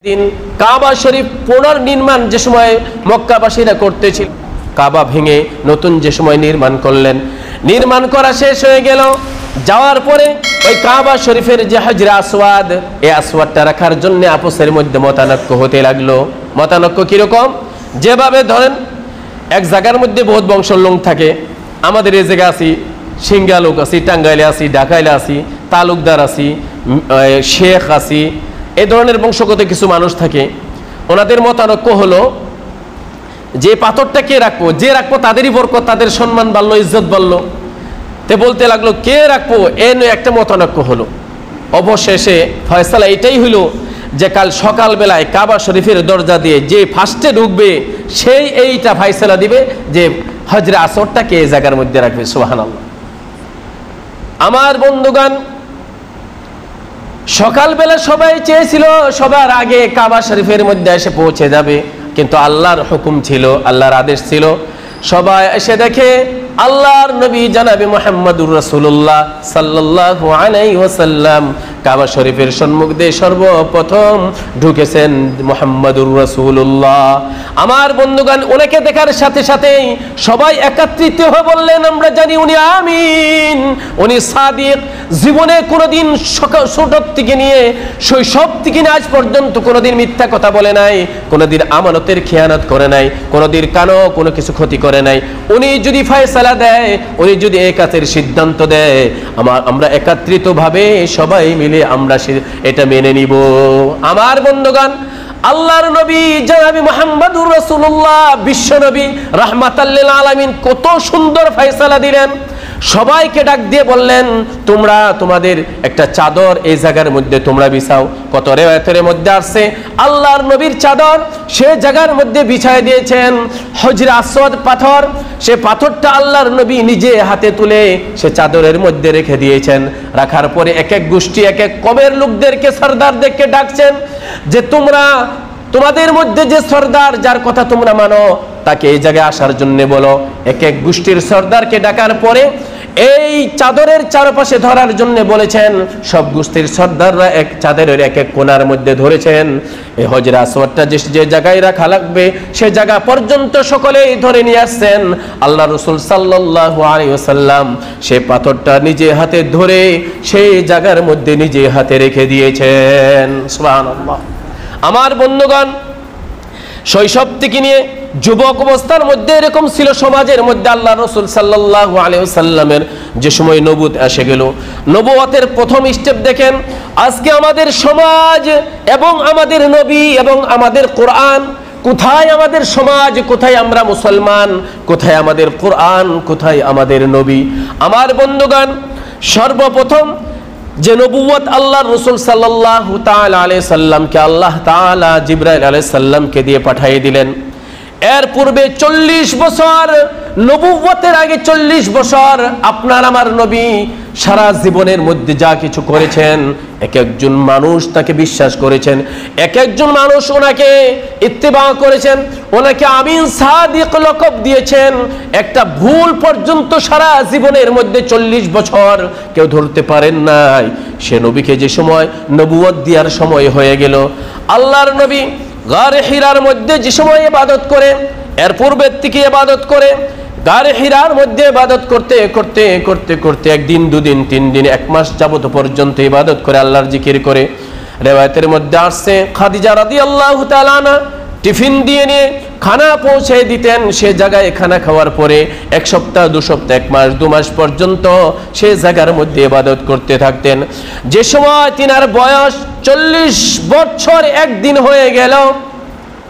দিন কাবা শরীফ পুনর্নির্মাণ যে সময় মক্কাবাসীরা করতেছিল, কাবা ভেঙে নতুন যে সময় নির্মাণ করলেন, নির্মাণ করা শেষ হয়ে গেল। যাওয়ার পরে ওই কাবা শরীফের যে হাজরে আসওয়াদ, এই আসওয়াদটা রাখার জন্য আপসের মধ্যে মতানক্য হতে লাগলো। মতানক্য কিরকম? যেভাবে ধরেন এক জায়গার মধ্যে বহুত বংশের লোক থাকে, আমাদের এই জায়গা আছি সিঙ্গা লোক আছি, টাঙ্গাইলে আছি, ঢাকাইলে আছি, তালুকদার আছি, শেখ আছি, এই ধরনের বংশগত কিছু মানুষ থাকে। ওনাদের মতানক্য হলো যে পাথরটা কে রাখবো, যে রাখবো তাদেরই বরকত, তাদের সম্মান বাড়লো, ইজ্জত বাড়লো। তে বলতে লাগলো কে রাখবো, এ নিয়ে একটা মতানক্য হলো। অবশেষে ফয়সালা এটাই হইল যে কাল সকালবেলায় কাবা শরীফের দরজা দিয়ে যে ফার্স্টে ঢুকবে সেই এইটা ফয়সালা দিবে যে হজরে আসরটাকে এই জায়গার মধ্যে রাখবে। সুবহানাল্লাহ। আমার বন্ধুগণ, সকালবেলা সবাই চেয়েছিল সবার আগে কাবা শরীফের মধ্যে এসে পৌঁছে যাবে, কিন্তু আল্লাহর হুকুম ছিল, আল্লাহর আদেশ ছিল। সবাই এসে দেখে আল্লাহর নবী জনাবে মুহাম্মদুর রাসূলুল্লাহ সাল্লাল্লাহু আলাইহি ওয়াসাল্লাম কাবা শরীফের সম্মুখ দিয়ে সর্বপ্রথম ঢুকেছেন মুহাম্মদুর রাসূলুল্লাহ। আমার বন্ধুগণ, ওনাকে দেখার সাথে সাথেই সবাই একত্রিত হয়ে বললেন আমরা জানি উনি আমিন, উনি সাদিক। জীবনে কোনোদিন ছোট থেকে নিয়ে শৈশব থেকে নিয়ে আজ পর্যন্ত কোনোদিন মিথ্যা কথা বলে নাই, কোনোদিন আমানতের খেয়ানত করে নাই, কোনোদিন কানো কোনো কিছু ক্ষতি করে নাই। উনি যদি ফয়সালা দেয়, উনি যদি এই কাজের সিদ্ধান্ত দেয়, আমরা একত্রিতভাবে সবাই মিলে আমরা এটা মেনে নিব। আমার বন্ধুগণ, আল্লাহর নবী জনাবে মুহাম্মদুর রাসূলুল্লাহ বিশ্ব নবী রাহমাতাল লিল আলামিন কত সুন্দর ফয়সালা দিলেন। সবাইকে ডাক দিয়ে বললেন তোমরা তোমাদের একটা চাদর এই জায়গার মধ্যে তোমরা বিছাও। কত রিওয়ায়াতের মধ্যে আসছে আল্লাহর নবীর চাদর সে জায়গার মধ্যে বিছায় দিয়েছেন হজরে আসওয়াদ পাথর। সে পাথরটা আল্লাহর নবী নিজে হাতে তুলে সে চাদরের মধ্যে রেখে দিয়েছেন। রাখার পরে এক এক গোষ্ঠী এক এক কবের লোকদেরকে সরদারদেরকে ডাকছেন যে তোমরা তোমাদের মধ্যে যে সরদার যার কথা তোমরা মানো তাকে এই জায়গায় আসার জন্য বলো। এক এক গোষ্ঠীর সরদারকে ডাকার পরে এই চাদরের চারপাশে ধরার জন্য বলেছেন। সব গোষ্ঠীর সরদাররা এক চাদরের এক এক কোণার মধ্যে ধরেছেন। এই হজরে আসওয়াদটা যে জায়গায় রাখা লাগবে সে জায়গা পর্যন্ত সকলেই ধরে নিয়ে আসছেন। আল্লাহ রাসূল সাল্লাল্লাহু আলাইহি ওয়াসাল্লাম সে পাথরটা নিজে হাতে ধরে সেই জায়গার মধ্যে নিজে হাতে রেখে দিয়েছেন। সুবহানাল্লাহ। আমার বন্ধুগণ, শৈশব থেকে নিয়ে যুবক অবস্থার মধ্যে এরকম ছিল সমাজের মধ্যে। আল্লাহ রাসূল সাল্লাল্লাহু আলাইহি ওয়াসাল্লামের যে সময় নবুয়ত এসে গেল, নবুয়তের প্রথম স্টেপ দেখেন। আজকে আমাদের সমাজ এবং আমাদের নবী এবং আমাদের কোরআন, কোথায় আমাদের সমাজ, কোথায় আমরা মুসলমান, কোথায় আমাদের কোরআন, কোথায় আমাদের নবী? আমার বন্ধুগণ, সর্বপ্রথম যে নবুয়ত আল্লাহর রাসূল সাল্লাল্লাহু তাআলা আলাইহি সাল্লামকে আল্লাহ তাআলা জিবরাইল আলাইহিস সালামকে দিয়ে পাঠিয়ে দিলেন। এর পূর্বে 40 বছর নবুয়তের আগে 40 বছর আপনার আমার নবী সারা জীবনের মধ্যে যা কিছু করেছেন এক একজন মানুষ তাকে বিশ্বাস করেছেন, এক একজন মানুষ ওনাকে ইত্তেবা করেছেন, ওনাকে আমিন সাদিক লকব দিয়েছেন। একটা ভুল পর্যন্ত সারা জীবনের মধ্যে 40 বছর কেউ ধরতে পারেন নাই। সে নবীকে যে সময় নবুয়ত দেওয়ার সময় হয়ে গেল, আল্লাহর নবী গারে হিরার মধ্যে যে সময় ইবাদত করে, এর পূর্বের থেকে ইবাদত করে, গারে হিরার মধ্যে ইবাদত করতে করতে করতে করতে একদিন দুদিন তিন দিন এক মাস যাবত পর্যন্ত ইবাদত করে আল্লাহর জিকির করে। রিওয়ায়াতের মধ্যে আসছে খাদিজা রাদিয়াল্লাহু তাআলা আনহা টিফিন দিয়ে নিয়ে খানা পৌঁছে দিতেন। সে জায়গায় খানা খাওয়ার পরে এক সপ্তাহ, 2 সপ্তাহ, 1 মাস, 2 মাস পর্যন্ত সে জায়গার মধ্যে ইবাদত করতে থাকতেন। যে সময় তিনার বয়স 40 বছর একদিন হয়ে গেল,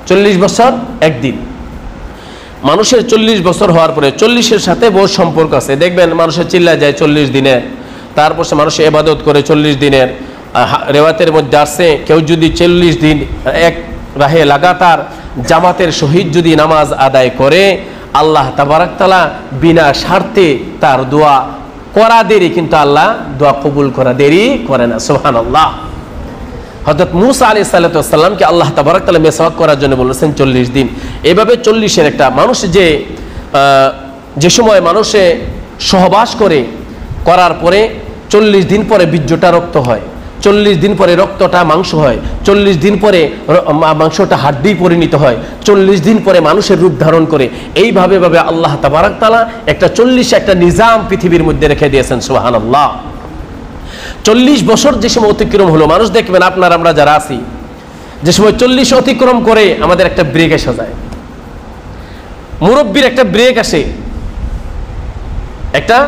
40 বছর একদিন। মানুষের 40 বছর হওয়ার পরে 40-এর সাথে বহু সম্পর্ক আছে। দেখবেন মানুষের চিল্লা যায় 40 দিনের, তারপর সে মানুষ ইবাদত করে 40 দিনের। রিওয়ায়াতের মধ্যে আসছে কেউ যদি 40 দিন এক রাহে লাগাতার জামাতের সহিত যদি নামাজ আদায় করে, আল্লাহ তাবারক তাআলা বিনা স্বার্থে তার দোয়া করা দেরি, কিন্তু আল্লাহ দোয়া কবুল করা দেরি করে না। সুবহানাল্লাহ। হযরত মুসা আলাইহিস সালাতু ওয়াস সালামকে আল্লাহ তাবারক তাআলা মেসওয়াক করার জন্য বলেছেন 40 দিন। এভাবে 40-এর একটা মানুষ যে সময় মানুষে সহবাস করার পরে 40 দিন পরে বীর্যটা রক্ত হয়, 40 দিন পরে রক্তটা মাংস হয়, 40 দিন পরে মাংসটা হাড্ডি পরিণত হয়, 40 দিন পরে মানুষের রূপ ধারণ করে। এইভাবে ভাবে আল্লাহ তাবারক তাআলা একটা 40 একটা নিজাম পৃথিবীর মধ্যে রেখে দিয়েছেন। সুবহানাল্লাহ। 40 বছর যে সময় অতিক্রম হলো, মানুষ দেখবেন আপনার আমরা যারা আছি, যে সময় 40 অতিক্রম করে আমাদের একটা ব্রেক এসে যায়, মুরব্বীর একটা ব্রেক আসে, একটা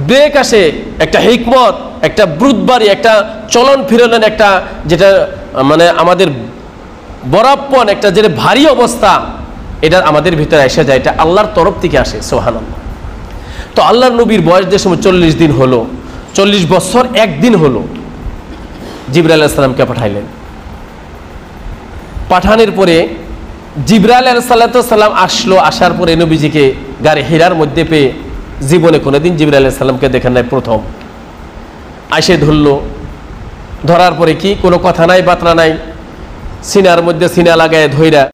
ব্রেক আসে, একটা হিকমত, একটা ব্রুদবাড়ি, একটা চলন ফিরনের একটা যেটা মানে আমাদের বরাবর একটা যেটা ভারী অবস্থা, এটা আমাদের ভিতরে এসে যায়, এটা আল্লাহর তরফ থেকে আসে। সুবহানাল্লাহ। তো আল্লাহর নবীর বয়স যে সময় 40 দিন হলো, 40 বছর একদিন হলো, জিবরাইল আলাইহিস সালামকে পাঠাইলেন। পাঠানোর পরে জিবরাইল আলাইহিস সালাম আসলো, আসার পরে নবীজিকে গাড়ি হীরার মধ্যে পেয়ে, জীবনে কোনোদিন জিবরাইল আলাইহিস সালামকে দেখেন নাই, প্রথম আইসে ধরলো। ধরার পরে কি কোনো কথা নাই, বার্তা নাই, সিনার মধ্যে সিনা লাগায় ধইরা